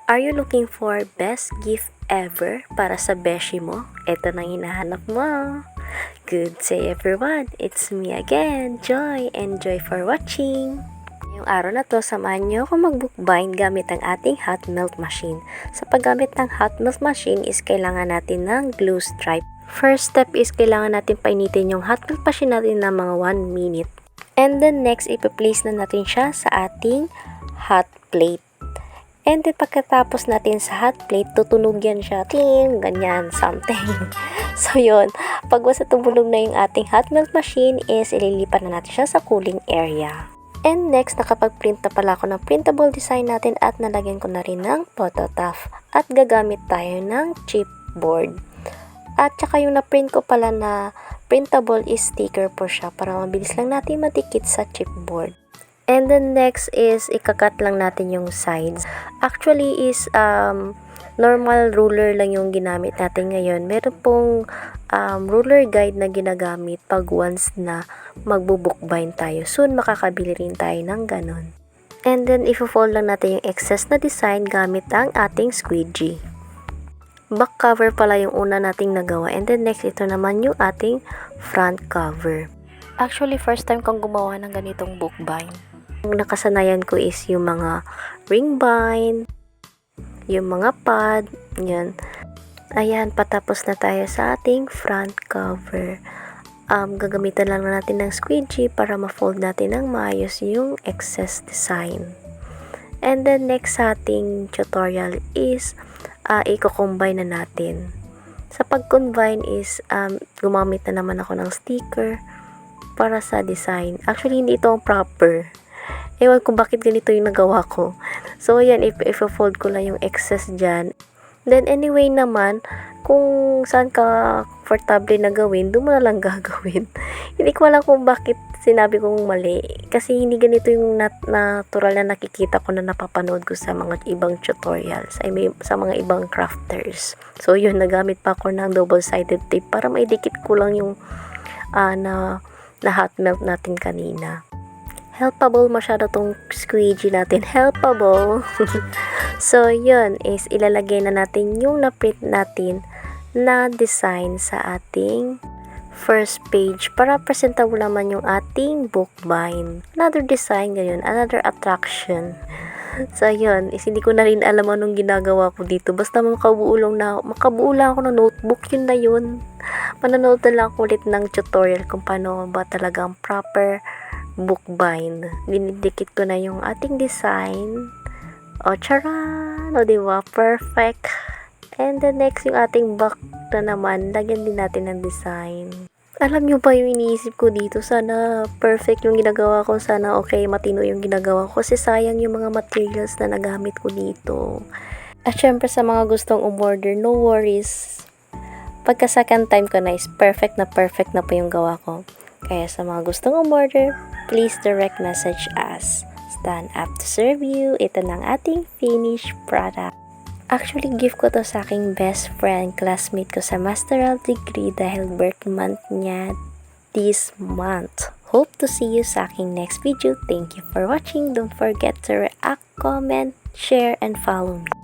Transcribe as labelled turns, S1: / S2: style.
S1: Are you looking for best gift ever para sa beshi mo? Ito na hinahanap mo. Good day everyone, it's me again, Joy, and Joy for watching. Ngayong araw na to, samahan nyo ako mag-bookbind gamit ang ating hot melt machine. Sa paggamit ng hot melt machine is kailangan natin ng glue stripe. First step is kailangan natin painitin yung hot melt machine natin ng mga 1 minute. And then next, ipa-place na natin siya sa ating hot plate. And then pagkatapos natin sa hot plate, tutunog yan siya. Ting! Ganyan, something. So yun, pag wasa tumulog na yung ating hot melt machine is ililipat na natin siya sa cooling area. And next, nakapag-print na pala ako ng printable design natin at nalagyan ko na rin ng photograph. At gagamit tayo ng chipboard. At saka yung na-print ko pala na printable is sticker po siya para mabilis lang natin matikit sa chipboard. And then next is ikakat lang natin yung sides. Actually is normal ruler lang yung ginamit natin ngayon. Meron pong ruler guide na ginagamit pag once na magbo-bookbind tayo. Soon makakabili rin tayo ng ganon. And then ifo-fold lang natin yung excess na design gamit ang ating squeegee. Back cover pala yung una nating nagawa. And then next, ito naman yung ating front cover. Actually, first time kong gumawa ng ganitong bookbind. Ang nakasanayan ko is yung mga ring bind, yung mga pad, yan. Ayan, patapos na tayo sa ating front cover. Gagamitan lang natin ng squeegee para ma-fold natin ng maayos yung excess design. And then next sa ating tutorial is i-combine na natin. Sa pag-combine is gumamit na naman ako ng sticker para sa design. Actually, hindi ito ang proper. Ewan kung bakit ganito yung nagawa ko. So, ayan, if-fold ko lang yung excess dyan. Then, anyway naman, kung saan ka comfortable na gawin, doon mo na lang gagawin. Hindi ko alam kung bakit sinabi kong mali. Kasi hindi ganito yung natural na nakikita ko na napapanood ko sa mga ibang tutorials. Sa mga ibang crafters. So, yun, nagamit pa ako ng double-sided tape para maidikit ko lang yung na hot melt natin kanina. Helpable masyado tong squeegee natin. Helpable. So, yun is ilalagay na natin yung na-print natin na design sa ating first page para presentable naman yung ating bookbind. Another design ngayon, another attraction. So, yun is hindi ko na rin alam anong ginagawa ko dito. Basta makabuo lang ako ng notebook, yun na yun. Manonood na lang ulit ng tutorial kung paano ba talagang proper bookbind. Dinidikit ko na yung ating design. O, charan! O, diba? Perfect! And the next, yung ating back na naman, lagyan din natin ng design. Alam nyo ba yung iniisip ko dito? Sana perfect yung ginagawa ko. Sana okay, matino yung ginagawa ko. Kasi sayang yung mga materials na nagamit ko dito. At syempre sa mga gustong umorder, no worries. Pagka second time ko na is perfect na po yung gawa ko. Kaya sa mga gustong umorder, please direct message us. Stand up to serve you. Ito na ang ating finished product. Actually, gift ko to sa aking best friend, classmate ko sa masteral degree dahil birth month niya this month. Hope to see you sa aking next video. Thank you for watching. Don't forget to react, comment, share, and follow me.